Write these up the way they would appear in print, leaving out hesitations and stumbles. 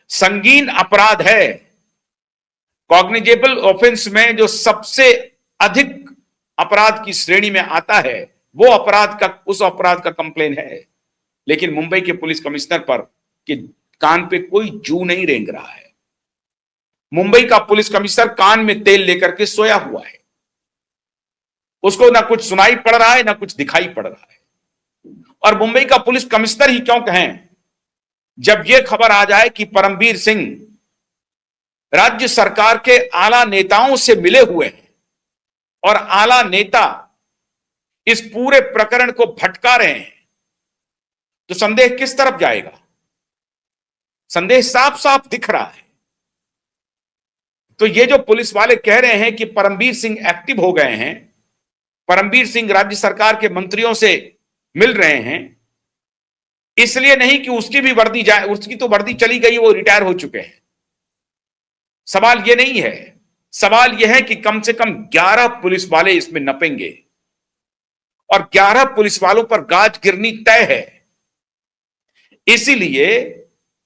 संगीन अपराध है। कॉग्निजेबल ऑफेंस में जो सबसे अधिक अपराध की श्रेणी में आता है वो उस अपराध का कंप्लेन है। लेकिन मुंबई के पुलिस कमिश्नर पर कि कान पे कोई जू नहीं रेंग रहा है। मुंबई का पुलिस कमिश्नर कान में तेल लेकर के सोया हुआ है। उसको ना कुछ सुनाई पड़ रहा है ना कुछ दिखाई पड़ रहा है। और मुंबई का पुलिस कमिश्नर ही क्यों कहें, जब यह खबर आ जाए कि परमबीर सिंह राज्य सरकार के आला नेताओं से मिले हुए हैं और आला नेता इस पूरे प्रकरण को भटका रहे हैं, तो संदेह किस तरफ जाएगा? संदेह साफ साफ दिख रहा है। तो ये जो पुलिस वाले कह रहे हैं कि परमबीर सिंह एक्टिव हो गए हैं, परमबीर सिंह राज्य सरकार के मंत्रियों से मिल रहे हैं, इसलिए नहीं कि उसकी भी वर्दी जाए, उसकी तो वर्दी चली गई, वो रिटायर हो चुके हैं। सवाल यह नहीं है, सवाल यह है कि कम से कम 11 पुलिस वाले इसमें नपेंगे और 11 पुलिस वालों पर गाज गिरनी तय है। इसीलिए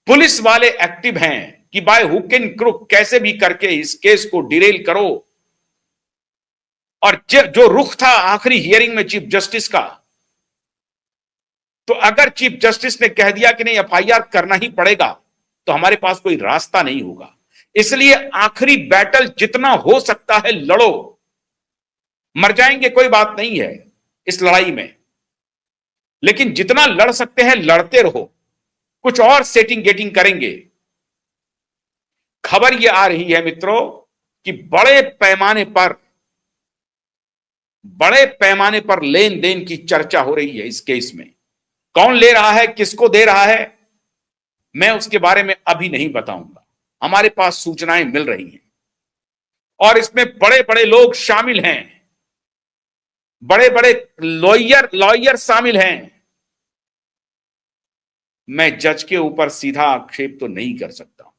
पुलिस वाले एक्टिव हैं कि बाय हुक एंड क्रुक कैसे भी करके इस केस को डिरेल करो। और जो रुख था आखिरी हियरिंग में चीफ जस्टिस का, तो अगर चीफ जस्टिस ने कह दिया कि नहीं एफआईआर करना ही पड़ेगा, तो हमारे पास कोई रास्ता नहीं होगा। इसलिए आखिरी बैटल जितना हो सकता है लड़ो। मर जाएंगे कोई बात नहीं है इस लड़ाई में, लेकिन जितना लड़ सकते हैं लड़ते रहो। कुछ और सेटिंग गेटिंग करेंगे। खबर यह आ रही है मित्रों कि बड़े पैमाने पर लेन देन की चर्चा हो रही है इस केस में। कौन ले रहा है, किसको दे रहा है, मैं उसके बारे में अभी नहीं बताऊंगा। हमारे पास सूचनाएं मिल रही हैं और इसमें बड़े बड़े लोग शामिल हैं, बड़े बड़े लॉयर शामिल हैं। मैं जज के ऊपर सीधा आक्षेप तो नहीं कर सकता,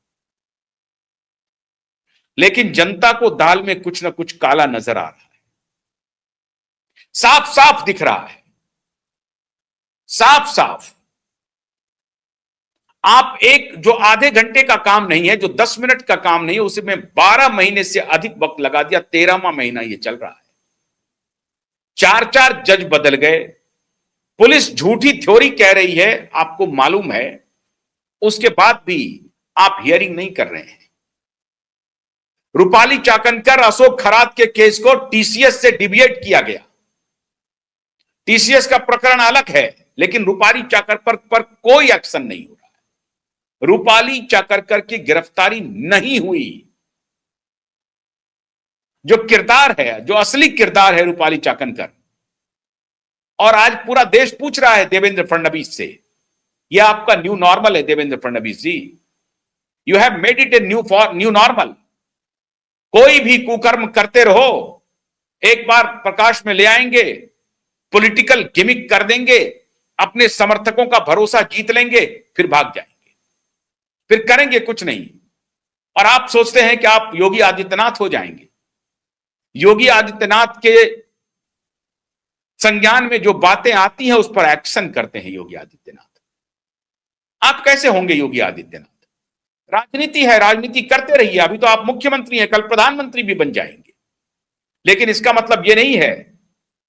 लेकिन जनता को दाल में कुछ ना कुछ काला नजर आ रहा है। साफ साफ दिख रहा है, साफ साफ। आप एक जो आधे घंटे का काम नहीं है, जो 10 मिनट का काम नहीं है, उसमें 12 महीने से अधिक वक्त लगा दिया। 13वां महीना यह चल रहा है। 4 जज बदल गए। पुलिस झूठी थ्योरी कह रही है, आपको मालूम है, उसके बाद भी आप हियरिंग नहीं कर रहे हैं। रूपाली चाकणकर, अशोक खरात के केस को टीसीएस से डिविएट किया गया। टीसीएस का प्रकरण अलग है, लेकिन रूपाली चाकणकर पर कोई एक्शन नहीं हो रहा है। रूपाली चाकणकर की गिरफ्तारी नहीं हुई। जो किरदार है, जो असली किरदार है रूपाली चाकणकर, और आज पूरा देश पूछ रहा है देवेंद्र फडणवीस से, यह आपका न्यू नॉर्मल है Devendra Fadnavis ji. You have made it a new normal. कोई भी कुकर्म करते रहो, एक बार प्रकाश में ले आएंगे, पॉलिटिकल गिमिक कर देंगे, अपने समर्थकों का भरोसा जीत लेंगे, फिर भाग जाएंगे, फिर करेंगे कुछ नहीं। और आप सोचते हैं कि आप योगी आदित्यनाथ हो जाएंगे। योगी आदित्यनाथ के संज्ञान में जो बातें आती हैं उस पर एक्शन करते हैं योगी आदित्यनाथ। आप कैसे होंगे योगी आदित्यनाथ? राजनीति है, राजनीति करते रहिए। अभी तो आप मुख्यमंत्री हैं, कल प्रधानमंत्री भी बन जाएंगे, लेकिन इसका मतलब यह नहीं है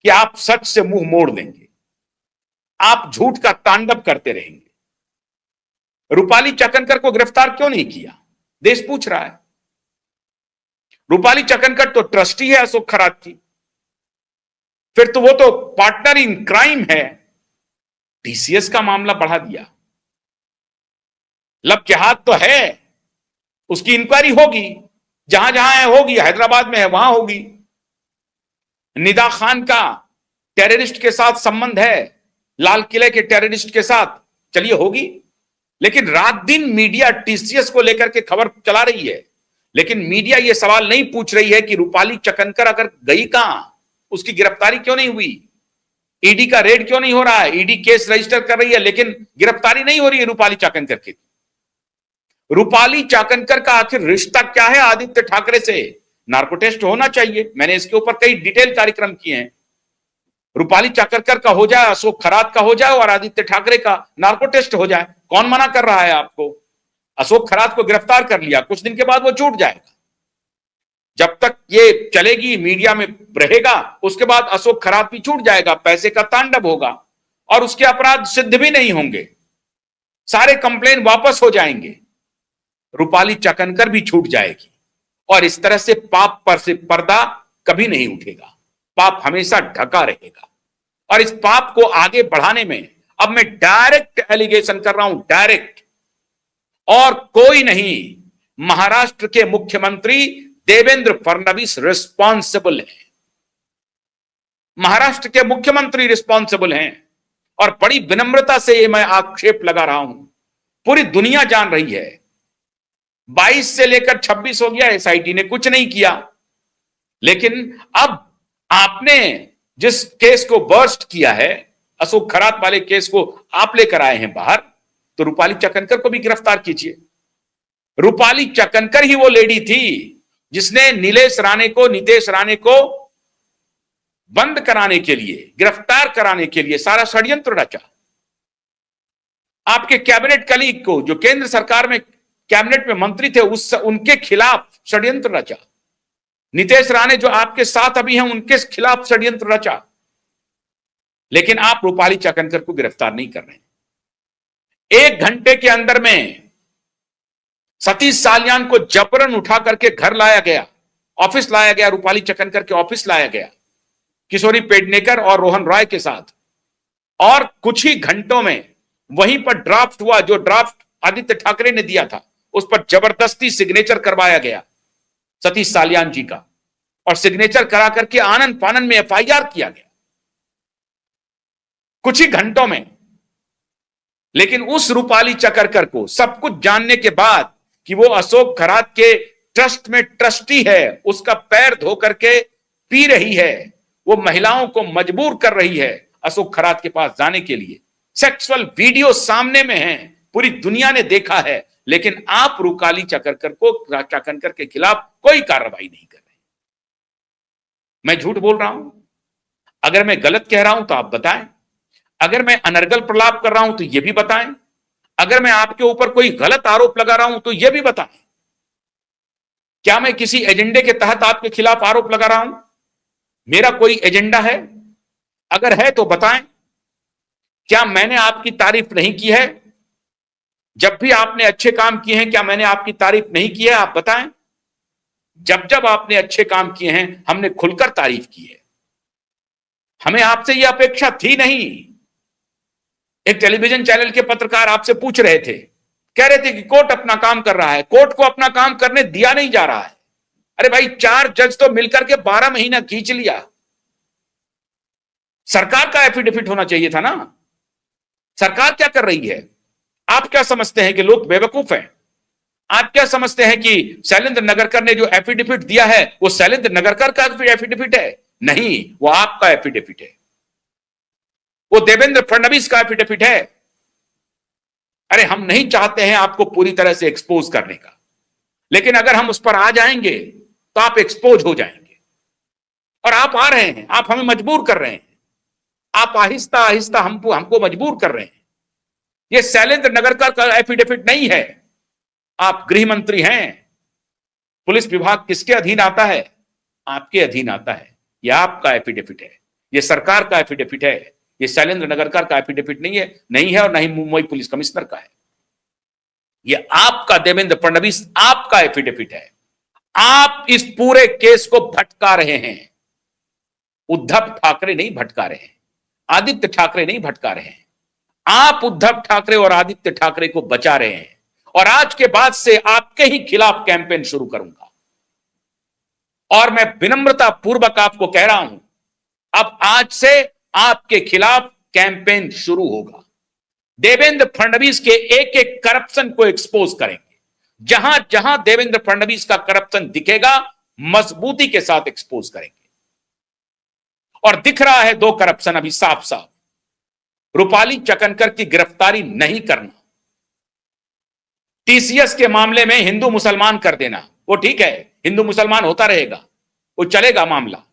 कि आप सच से मुंह मोड़ देंगे। आप झूठ का तांडव करते रहेंगे। रूपाली चाकणकर को गिरफ्तार क्यों नहीं किया, देश पूछ रहा है। रूपाली चाकणकर तो ट्रस्टी है अशोक खरात की, फिर तो वो तो पार्टनर इन क्राइम है। टीसीएस का मामला बढ़ा दिया। लब जिहाद तो है, उसकी इंक्वायरी होगी, जहां जहां है होगी। हैदराबाद में है वहां होगी। निदा खान का टेररिस्ट के साथ संबंध है, लाल किले के टेररिस्ट के साथ, चलिए होगी। लेकिन रात दिन मीडिया टीसीएस को लेकर के खबर चला रही है, लेकिन मीडिया यह सवाल नहीं पूछ रही है कि रूपाली चाकणकर अगर गई कहां, उसकी गिरफ्तारी क्यों नहीं हुई, ईडी का रेड क्यों नहीं हो रहा है। ईडी केस रजिस्टर कर रही है, लेकिन गिरफ्तारी नहीं हो रही है रूपाली चाकणकर की। रूपाली चाकणकर का आखिर रिश्ता क्या है आदित्य ठाकरे से? नार्को टेस्ट होना चाहिए। मैंने इसके ऊपर कई डिटेल कार्यक्रम किए हैं। रूपाली चाकणकर का हो जाए, अशोक खरात का हो जाए और आदित्य ठाकरे का नार्को टेस्ट हो जाए। कौन मना कर रहा है आपको? अशोक खरात को गिरफ्तार कर लिया, कुछ दिन के बाद वो छूट जाएगा। जब तक ये चलेगी, मीडिया में रहेगा, उसके बाद अशोक खरात भी छूट जाएगा, पैसे का तांडव होगा और उसके अपराध सिद्ध भी नहीं होंगे, सारे कंप्लेन वापस हो जाएंगे, रूपाली चाकनकर भी छूट जाएगी और इस तरह से पाप पर से पर्दा कभी नहीं उठेगा, पाप हमेशा ढका रहेगा। और इस पाप को आगे बढ़ाने में अब मैं डायरेक्ट एलिगेशन कर रहा हूं, डायरेक्ट, और कोई नहीं, महाराष्ट्र के मुख्यमंत्री देवेंद्र फडणवीस रिस्पॉन्सिबल है। महाराष्ट्र के मुख्यमंत्री रिस्पॉन्सिबल हैं और बड़ी विनम्रता से ये मैं आक्षेप लगा रहा हूं, पूरी दुनिया जान रही है। 22 से लेकर 26 हो गया, एसआईटी ने कुछ नहीं किया, लेकिन अब आपने जिस केस को बर्स्ट किया है, अशोक खरात वाले केस को आप लेकर आए हैं बाहर, तो रूपाली चाकनकर को भी गिरफ्तार कीजिए। रूपाली चाकनकर ही वो लेडी थी जिसने नीलेश राणे को, नितेश राणे को बंद कराने के लिए, गिरफ्तार कराने के लिए सारा षड्यंत्र रचा। आपके कैबिनेट कलीग को, जो केंद्र सरकार में कैबिनेट में मंत्री थे, उनके खिलाफ षड्यंत्र रचा। नितेश राणे जो आपके साथ अभी हैं, उनके खिलाफ षड्यंत्र रचा। लेकिन आप रूपाली चाकनकर को गिरफ्तार नहीं कर रहे हैं। 1 घंटे के अंदर में सतीश साल्यान को जबरन उठा करके घर लाया गया, ऑफिस लाया गया, रूपाली चाकनकर के ऑफिस लाया गया, किशोरी पेडनेकर और रोहन रॉय के साथ, और कुछ ही घंटों में वहीं पर ड्राफ्ट हुआ, जो ड्राफ्ट आदित्य ठाकरे ने दिया था, उस पर जबरदस्ती सिग्नेचर करवाया गया सतीश साल्यान जी का, और सिग्नेचर करा करके आनंद फानन में एफआईआर किया गया कुछ ही घंटों में। लेकिन उस रूपाली चाकनकर को सब कुछ जानने के बाद कि वो अशोक खरात के ट्रस्ट में ट्रस्टी है, उसका पैर धो करके पी रही है, वो महिलाओं को मजबूर कर रही है अशोक खरात के पास जाने के लिए, सेक्सुअल वीडियो सामने में है, पूरी दुनिया ने देखा है, लेकिन आप रूपाली चाकनकर के खिलाफ कोई कार्रवाई नहीं कर रहे। मैं झूठ बोल रहा हूं? अगर मैं गलत कह रहा हूं तो आप बताएं, अगर मैं अनर्गल प्रलाप कर रहा हूं तो यह भी बताएं, अगर मैं आपके ऊपर कोई गलत आरोप लगा रहा हूं तो यह भी बताएं। क्या मैं किसी एजेंडे के तहत आपके खिलाफ आरोप लगा रहा हूं? मेरा कोई एजेंडा है? अगर है तो बताएं। क्या मैंने आपकी तारीफ नहीं की है? जब भी आपने अच्छे काम किए हैं, क्या मैंने आपकी तारीफ नहीं की है? आप बताएं। जब जब आपने अच्छे काम किए हैं, हमने खुलकर तारीफ की है। हमें आपसे यह अपेक्षा थी नहीं। एक टेलीविजन चैनल के पत्रकार आपसे पूछ रहे थे, कह रहे थे कि कोर्ट अपना काम कर रहा है, कोर्ट को अपना काम करने दिया नहीं जा रहा है। अरे भाई, 4 जज तो मिलकर के 12 महीना खींच लिया। सरकार का एफिडेविट होना चाहिए था ना। सरकार क्या कर रही है? आप क्या समझते हैं कि लोग बेवकूफ हैं? आप क्या समझते हैं कि शैलेंद्र नगरकर ने जो एफिडेविट दिया है वो शैलेंद्र नगरकर का एफिडेविट है? नहीं, वो आपका एफिडेविट है, वो देवेंद्र फडणवीस का एफिडेविट है। अरे, हम नहीं चाहते हैं आपको पूरी तरह से एक्सपोज करने का, लेकिन अगर हम उस पर आ जाएंगे तो आप एक्सपोज हो जाएंगे, और आप आ रहे हैं, आप हमें मजबूर कर रहे हैं, आप आहिस्ता आहिस्ता हमको मजबूर कर रहे हैं। यह शैलेंद्र नगरकर का एफिडेविट नहीं है। आप गृह मंत्री हैं, पुलिस विभाग किसके अधीन आता है? आपके अधीन आता है। यह आपका एफिडेविट है, यह सरकार का एफिडेविट है, यह शैलेंद्र नगरकर का एफिडेविट नहीं है और नहीं मुंबई पुलिस कमिश्नर का है। यह आपका, देवेंद्र फडणवीस, आपका एफिडेविट है। आप इस पूरे केस को भटका रहे हैं। उद्धव ठाकरे नहीं भटका रहे हैं, आदित्य ठाकरे नहीं भटका रहे हैं। आप उद्धव ठाकरे और आदित्य ठाकरे को बचा रहे हैं, और आज के बाद से आपके ही खिलाफ कैंपेन शुरू करूंगा। और मैं विनम्रता पूर्वक आपको कह रहा हूं, अब आज से आपके खिलाफ कैंपेन शुरू होगा। देवेंद्र फडणवीस के एक एक करप्शन को एक्सपोज करेंगे। जहां जहां देवेंद्र फडणवीस का करप्शन दिखेगा, मजबूती के साथ एक्सपोज करेंगे। और दिख रहा है 2 करप्शन अभी साफ साफ। रूपाली चाकनकर की गिरफ्तारी नहीं करना, टीसीएस के मामले में हिंदू मुसलमान कर देना, वो ठीक है, हिंदू मुसलमान होता रहेगा, वो चलेगा मामला।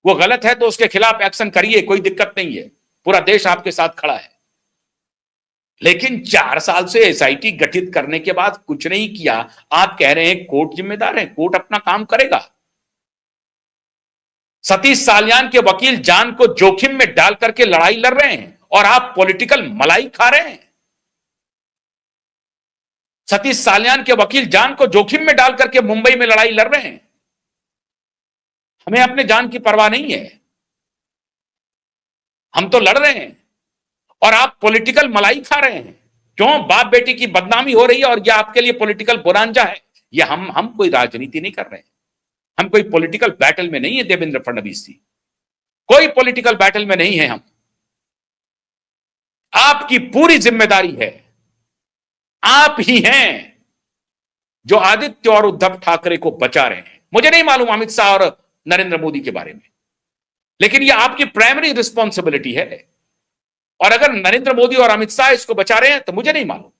वो गलत है तो उसके खिलाफ एक्शन करिए, कोई दिक्कत नहीं है, पूरा देश आपके साथ खड़ा है। लेकिन 4 साल से एसआईटी गठित करने के बाद कुछ नहीं किया। आप कह रहे हैं कोर्ट जिम्मेदार है, कोर्ट अपना काम करेगा। सतीश साल्यान के वकील जान को जोखिम में डाल करके लड़ाई लड़ रहे हैं और आप पॉलिटिकल मलाई खा रहे हैं। सतीश साल्यान के वकील जान को जोखिम में डाल करके मुंबई में लड़ाई लड़ रहे हैं। हमें अपने जान की परवाह नहीं है, हम तो लड़ रहे हैं और आप पॉलिटिकल मलाई खा रहे हैं। क्यों? बाप बेटी की बदनामी हो रही है और यह आपके लिए पॉलिटिकल बोरांजा है। यह हम कोई राजनीति नहीं कर रहे हैं, हम कोई पॉलिटिकल बैटल में नहीं है। देवेंद्र फडणवीस जी, कोई पॉलिटिकल बैटल में नहीं है हम। आपकी पूरी जिम्मेदारी है, आप ही हैं जो आदित्य और उद्धव ठाकरे को बचा रहे हैं। मुझे नहीं मालूम अमित शाह और नरेंद्र मोदी के बारे में, लेकिन यह आपकी प्राइमरी रिस्पॉन्सिबिलिटी है। और अगर नरेंद्र मोदी और अमित शाह इसको बचा रहे हैं तो मुझे नहीं मालूम।